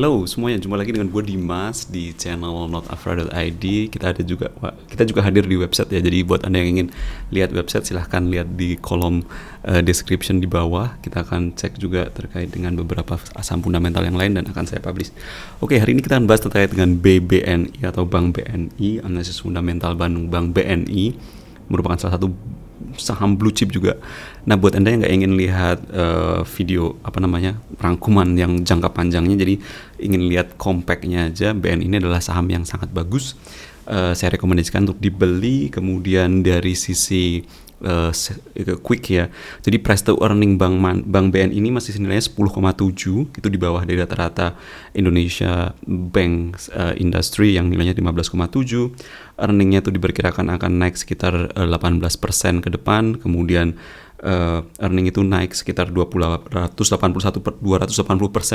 Halo semuanya, jumpa lagi dengan gue Dimas di channel notafra.id. Kita juga hadir di website ya. Jadi buat Anda yang ingin lihat website, silahkan lihat di kolom description di bawah. Kita akan cek juga terkait dengan beberapa saham fundamental yang lain dan akan saya publish. Oke, hari ini kita akan bahas terkait dengan BBNI atau Bank BNI, analisis fundamental Bandung Bank BNI, merupakan salah satu saham blue chip juga. Nah, buat Anda yang nggak ingin lihat video rangkuman yang jangka panjangnya, jadi ingin lihat compactnya aja, BNI ini adalah saham yang sangat bagus. Saya rekomendasikan untuk dibeli. Kemudian dari sisi quick ya, jadi price to earning bank BNI ini masih nilainya 10,7, itu di bawah dari rata-rata Indonesia Bank Industry yang nilainya 15,7. Earningnya itu diperkirakan akan naik sekitar 18% ke depan. Kemudian earning itu naik sekitar 280%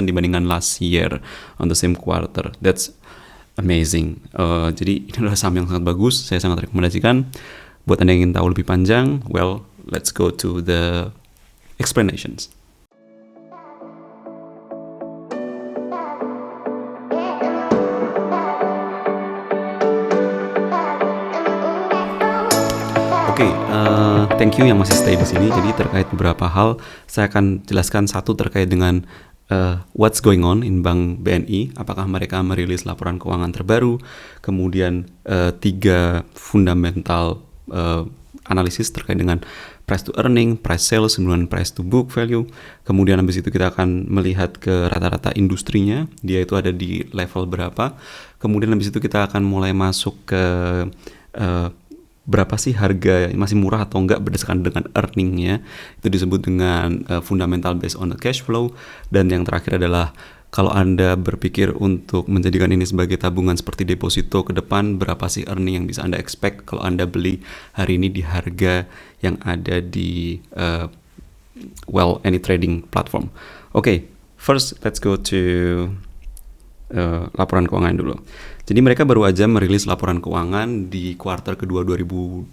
dibandingkan last year on the same quarter. That's amazing. Jadi ini adalah saham yang sangat bagus, saya sangat rekomendasikan. Buat Anda yang ingin tahu lebih panjang, well, let's go to the explanations. Oke, thank you yang masih stay di sini. Jadi terkait beberapa hal, saya akan jelaskan satu terkait dengan what's going on in Bank BNI, apakah mereka merilis laporan keuangan terbaru, kemudian 3 fundamental analisis terkait dengan price to earning, price sales, kemudian price to book value. Kemudian habis itu kita akan melihat ke rata-rata industrinya, dia itu ada di level berapa. Kemudian habis itu kita akan mulai masuk ke berapa sih harga, masih murah atau enggak berdasarkan dengan earningnya. Itu disebut dengan fundamental based on the cash flow. Dan yang terakhir adalah kalau Anda berpikir untuk menjadikan ini sebagai tabungan seperti deposito ke depan, berapa sih earning yang bisa Anda expect kalau Anda beli hari ini di harga yang ada di any trading platform. Oke, first let's go to laporan keuangan dulu. Jadi mereka baru aja merilis laporan keuangan di kuartal kedua 2022,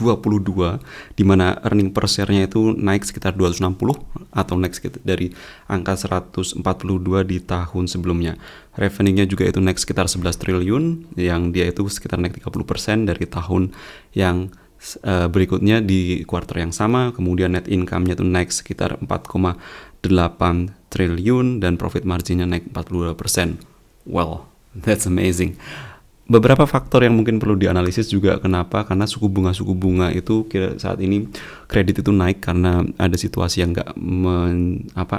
di mana earning per share-nya itu naik sekitar 260 atau naik sekitar dari angka 142 di tahun sebelumnya. Revenue-nya juga itu naik sekitar 11 triliun, yang dia itu sekitar naik 30% dari tahun yang berikutnya di kuartal yang sama. Kemudian net income-nya itu naik sekitar 4,8 triliun dan profit margin-nya naik 42%. Well, that's amazing. Beberapa faktor yang mungkin perlu dianalisis juga, kenapa? Karena suku bunga itu saat ini kredit itu naik karena ada situasi yang nggak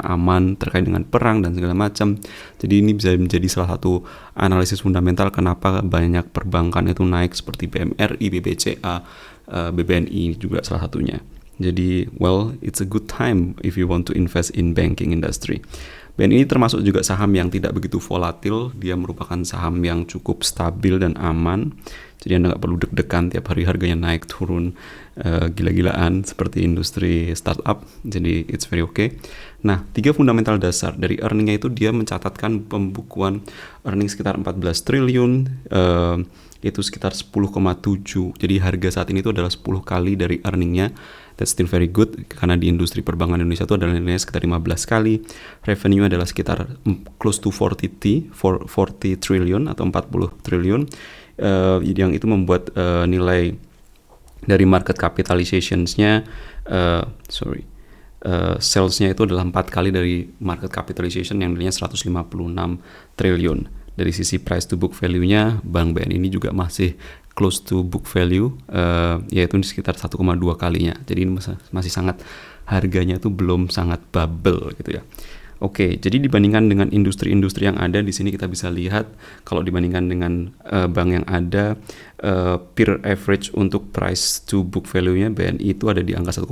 aman terkait dengan perang dan segala macam. Jadi ini bisa menjadi salah satu analisis fundamental kenapa banyak perbankan itu naik seperti BMRI, BBCA, BBNI juga salah satunya. Jadi, well, it's a good time if you want to invest in banking industry. BNI ini termasuk juga saham yang tidak begitu volatil. Dia merupakan saham yang cukup stabil dan aman. Jadi Anda nggak perlu deg-degan tiap hari harganya naik turun gila-gilaan seperti industri startup. Jadi it's very okay. Nah, 3 fundamental dasar dari earningnya itu dia mencatatkan pembukuan earning sekitar 14 triliun, itu sekitar 10,7. Jadi harga saat ini itu adalah 10 kali dari earningnya. That's still very good, karena di industri perbankan Indonesia itu adalah nilainya sekitar 15 kali. Revenue adalah sekitar close to 40 triliun atau 40 triliun, yang itu membuat nilai dari market capitalization-nya sales-nya itu adalah 4 kali dari market capitalization yang nilainya 156 triliun. Dari sisi price to book value-nya, Bank BNI ini juga masih close to book value, yaitu sekitar 1,2 kalinya. Jadi ini masih sangat, harganya itu belum sangat bubble gitu ya. Oke, jadi dibandingkan dengan industri-industri yang ada di sini kita bisa lihat, kalau dibandingkan dengan bank yang ada, peer average untuk price to book value-nya BNI itu ada di angka 1,2.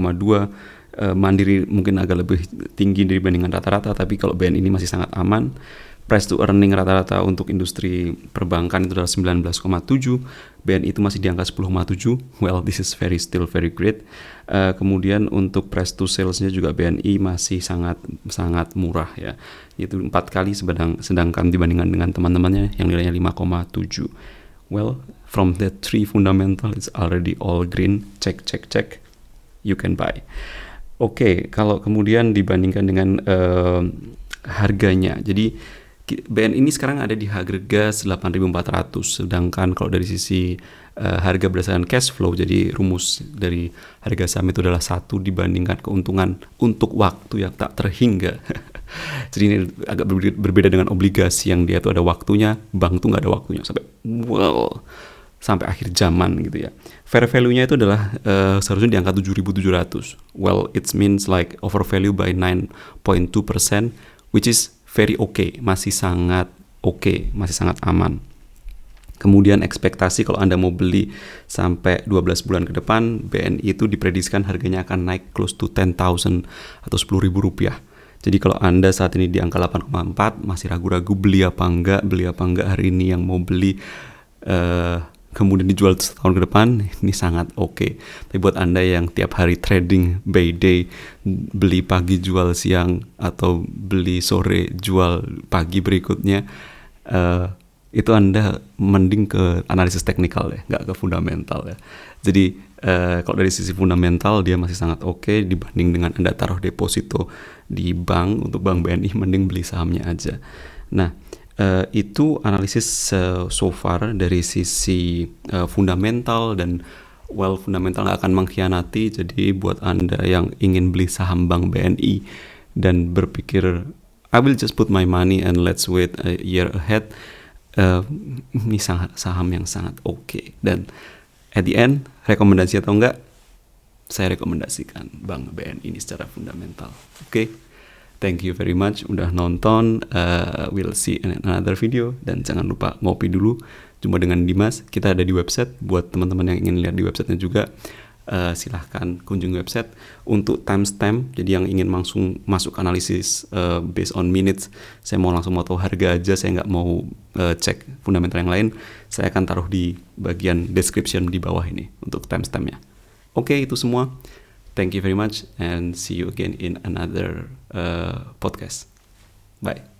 Mandiri mungkin agak lebih tinggi dibandingkan rata-rata, tapi kalau BNI ini masih sangat aman. Price to earning rata-rata untuk industri perbankan itu adalah 19,7, BNI itu masih di angka 10,7. Well, this is still very great. Kemudian untuk price to sales-nya juga BNI masih sangat murah ya, yaitu 4 kali, sedangkan dibandingkan dengan teman-temannya yang nilainya 5,7. Well, from the 3 fundamental it's already all green, check, you can buy. Oke, kalau kemudian dibandingkan dengan harganya, jadi BN ini sekarang ada di harga 8.400, sedangkan kalau dari sisi harga berdasarkan cash flow, jadi rumus dari harga saham itu adalah 1 dibandingkan keuntungan untuk waktu yang tak terhingga. Jadi ini agak berbeda dengan obligasi yang dia tuh ada waktunya, bank tuh nggak ada waktunya sampai akhir zaman gitu ya. Fair value-nya itu adalah seharusnya di angka 7.700. Well, it means like overvalue by 9.2%, which is very okay, masih sangat okay, masih sangat aman. Kemudian ekspektasi kalau Anda mau beli sampai 12 bulan ke depan, BNI itu diprediksikan harganya akan naik close to 10.000 atau 10.000 rupiah. Jadi kalau Anda saat ini di angka 8,4 masih ragu-ragu beli apa enggak hari ini, yang mau beli kemudian dijual setahun ke depan, ini sangat oke. Tapi buat Anda yang tiap hari trading by day, beli pagi jual siang atau beli sore jual pagi berikutnya, itu Anda mending ke analisis teknikal ya, nggak ke fundamental ya. Jadi kalau dari sisi fundamental dia masih sangat oke dibanding dengan Anda taruh deposito di bank. Untuk bank BNI mending beli sahamnya aja. Nah, itu analisis so far dari sisi fundamental, dan fundamental nggak akan mengkhianati. Jadi buat Anda yang ingin beli saham bank BNI dan berpikir I will just put my money and let's wait a year ahead, ini saham yang sangat oke. Dan at the end, rekomendasi atau enggak, saya rekomendasikan bank BNI ini secara fundamental. Oke. Thank you very much udah nonton. We'll see in another video. Dan jangan lupa ngopi dulu cuma dengan Dimas. Kita ada di website. Buat teman-teman yang ingin lihat di websitenya juga, silahkan kunjungi website. Untuk timestamp, jadi yang ingin langsung masuk analisis based on minutes, saya mau tahu harga aja, saya nggak mau cek fundamental yang lain, saya akan taruh di bagian description di bawah ini untuk timestampnya. Oke, itu semua. Thank you very much and see you again in another podcast. Bye.